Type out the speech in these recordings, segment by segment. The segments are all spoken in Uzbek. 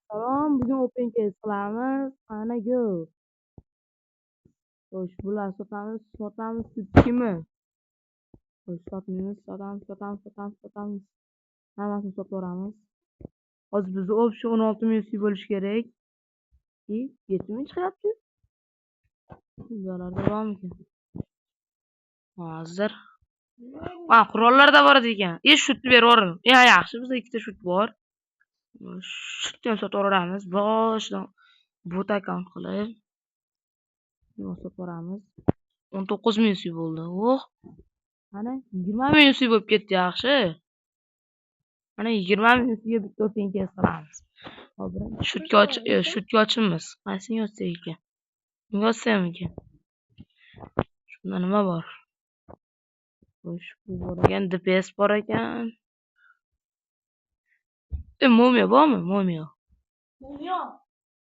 Salom, bugun open case qilamiz. Qani go. Xo'sh, bular sotamiz sutdimi? Xo'sh, sotamiz. Hammasini sotib yuboramiz. Hozir bizda option 16 ming USD bo'lishi kerak. 7 ming chiqyapti. Videolarda bormikan? Hozir. Qurollarda bor ekan. Shutni berib yuboring. Yaxshi, bizda ikkita shut bor. Shutni ham sotib yuboramiz. Boshidan bot account qilib sotib yuboramiz. 19 ming USD bo'ldi. Mana 20 ming USD bo'lib ketdi, yaxshi. Mana 20 ming USD ga bitta open case qilamiz. Hozir shutga ochimiz. Qaysini yozsak ekan? Bunga yozsam ekan. Shunda nima bor? Xo'sh, bu bor ekan, DPS bor ekan. Momiyo bormi? Momiyo.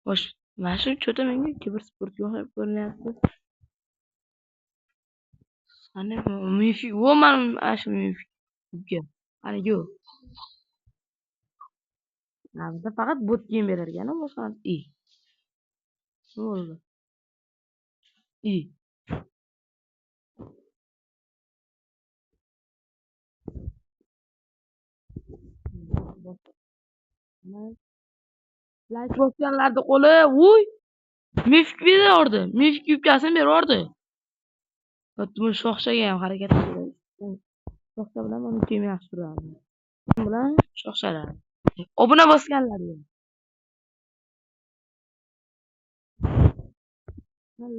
Xo'sh, mana shu cho'ta menga kibersportga o'xshab ko'rinyapti. Qani mifik, mana shu mifikga. Qani yo. Bizda faqat bot kiyim berar ekan, boshqa bo'ldi. Like bosganlarni qo'li, mifik berardi. Mifik yubkasini berardi. Buni shoxchaga ham harakat qiladi. Shoxcha bilan uni kiyim yaxshi turadi. Bilan shoxchalar. Obuna bosganlarga.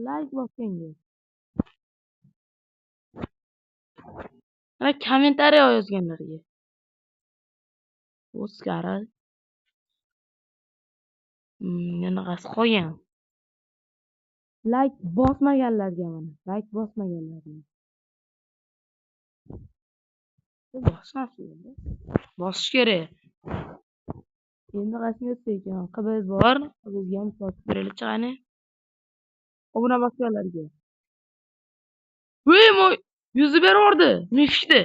Like bosganga. Mana kommentariy yozganlarga. Oskar. Yanaqasi qolgan. Like bosmaganlarga mana. Like bosmaganlarga. Bosish kerak. Endi qasmi yotsa ekan. Qiz bor. Qizga ham sotib beraylik qani. Obuna bosganlarga. Moy yuzi berardi. Mifishdi.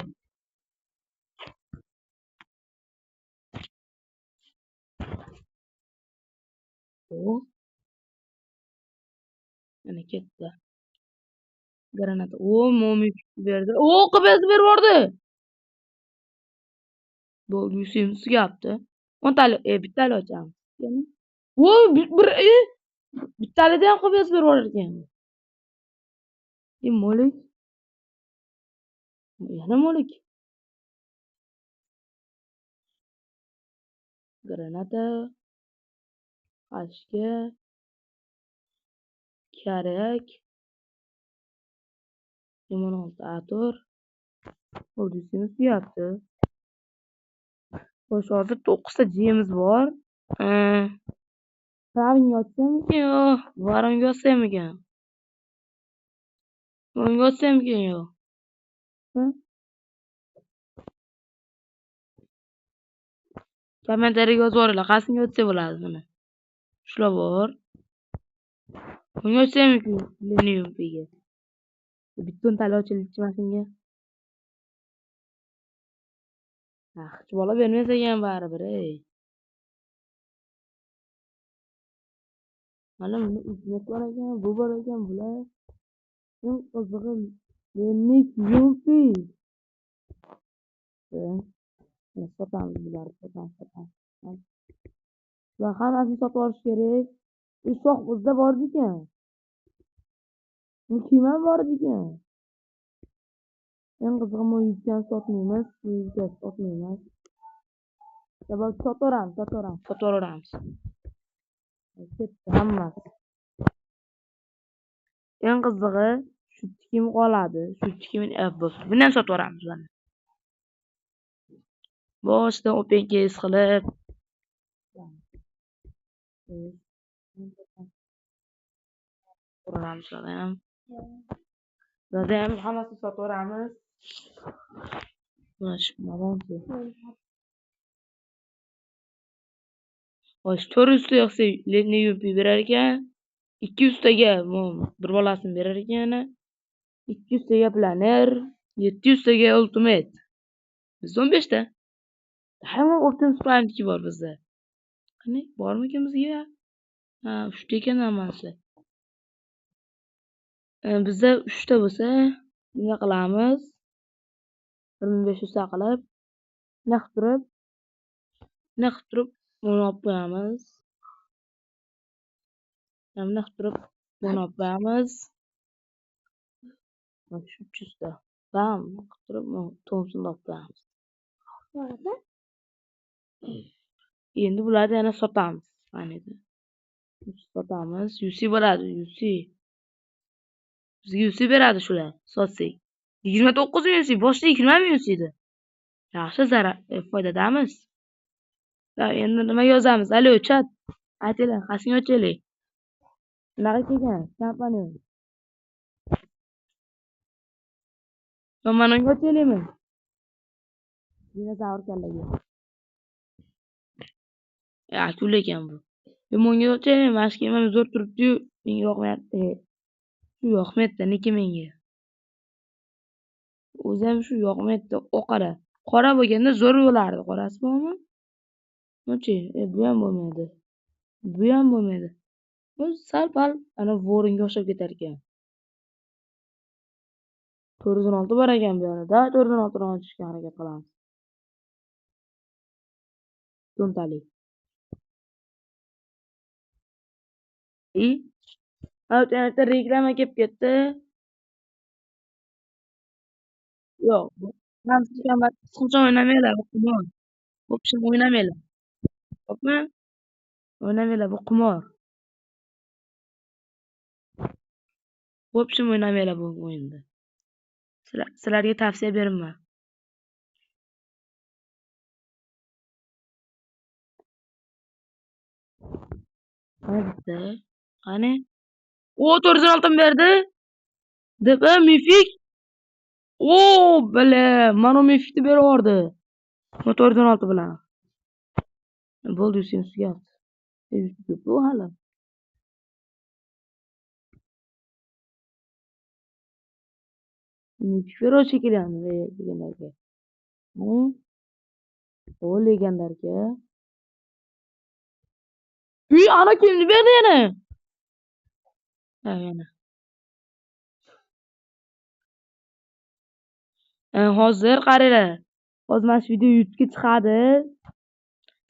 Mana ketdi. Granata. Momi berdi. Qibez berardi. Bo'ldi, Yusuf gapti. 10 tali, bittali ochamiz. Bittalida ham qibez berib ekan. Molik. Yana molik. Granata. Qashga. Karak. Limonoltator. O'zimiz yapti. Xo'sh, hozir 9 ta jiyimiz bor. Praving yotsam ekan, varam yotsam ekan. Bunga yotsam ekan yo. Kommentariyaga yozib yuboringlar, qaysini yotsa bo'ladi buni. Shular bor. Bunga yotsam ekan, Leniumpiga. Bitta tali ochilibdi mashinaga. Hech bola bermasa ekan baribir, Mana buni uzmat bor ekan, bu bor ekan, bular. Eng qizig'i Leniumpi. Sotamiz bularni, sotamiz. Bular hammasini sotib olish kerak. Shox bizda bor ekan. Kiyim bor ekan. Eng qizig'i bu yubkani sotmaymiz, Sabab sotaveramiz. Ketdi hammasi. Eng qizig'i shu tikim qoladi. Shu tikimni buni ham sotaveramiz mana. Boshdan open case qilib Dadam hammasini sotaveramiz. Xo'sh, 400 ta yoqsa Lenium berar ekan. 200 taga bir bolasini berar ekan. 200 taga planer, 700 taga ultimate. Biz 15 ta. Hamma Optimus Prime'niki bor bizda. Qani, bormikan bizga? Ha, 3 ta ekan hammasi. Bizda 3 ta bo'lsa, nima qilamiz? 1500 ta qilib, nima qilib turib, buni olib qo'yamiz. Nima qilib turib, buni olib qo'yamiz. 300 ta. Bam, qilib turib, Thompsonni olib qo'yamiz. Endi bularni yana sotamiz. Mana sotamiz. UC bo'ladi, UC. Bizga UC beradi shular, sotsak. 29 ming UC, boshida 20 ming UC edi. Yaxshi zarar, foydadamiz. Endi nima yozamiz? Alo, chat. Aytinglar, qasing ochaylik. Bunaqa kelgan, kompaniya. Mana unga ochaylikmi? Dinozavr kallaga. Akul ekan bu. Menga ochaylik, mashq qilmam zo'r turibdi-yu, menga yoqmayapti. Shu yoqmayapti, nega menga? O'zim shu yoqmayapti. O qora bo'lganda zo'r bo'lardi. Qorasi bormi? Nochi, bu ham bo'lmaydi. Bu ham bo'lmaydi. Bu sal-pal ana voringa o'xshab ketar ekan. 416 bor ekan bu yerda. 416 ni ochishga harakat qilamiz. To'ntalik. Internetda reklama kelib ketdi. Yo'q, qisqacha o'ynamanglar, bu qimor. Bo'pshim o'ynamanglar. Xo'pmi? O'ynamanglar, bu qimor. Bo'pshim o'ynamanglar bu o'yinda. Sizlarga tavsiya beraman. Qani bitta? Qani? O, 416 berdi. Deb mifik. O, bile, mana mifikni beraverdi. 416 bilan. Bo'ldi, sizga. Bu hali. Mifik bero chekiladi deganlarga. O, legendarga. Ana kimni berdi yana? Ha, yana. Hozir qaranglar. Hozir mana shu video YouTube'ga chiqadi.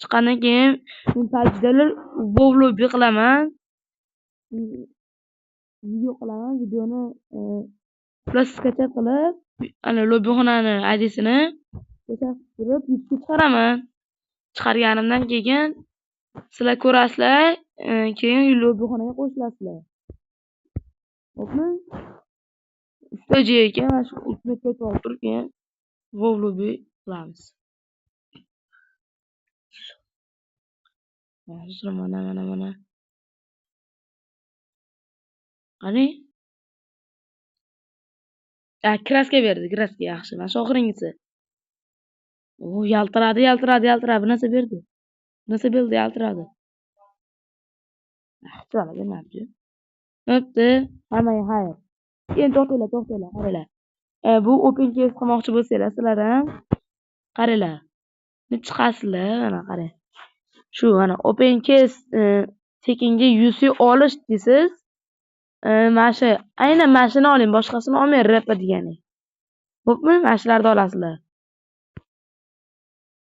Chiqqandan keyin men tajdalar vovlobi qilaman. Video qilaman, videoni plus skachat qilib, ana lobixonani adresini ko'rsatib YouTube'ga chiqaraman. Chiqarganimdan keyin sizlar ko'rasizlar, keyin lobixonaga qo'shilasizlar. Xo'pmi? Usta jeyga mana shu ultimate pet olib turib, keyin vovlobi qilamiz. Hozir mana. Qani? Kraska berdi, kraska yaxshi. Mana shu oxiringisi. O, yaltiradi. Bu narsa berdi. Yaltiradi. Yaxshi, bermabdi. Bo'pti. Hammaga xayr. Endi to'xtanglar, qaranglar. Bu open case qilmoqchi bo'lsanglar, sizlar ham qaranglar. Chiqasizlar, mana qarang. Shu mana open case tekinga UC olish desiz. Mana shu aynan mashina oling, boshqasini olmang, repa degani. Xo'pmi? Mashinalarni olasizlar.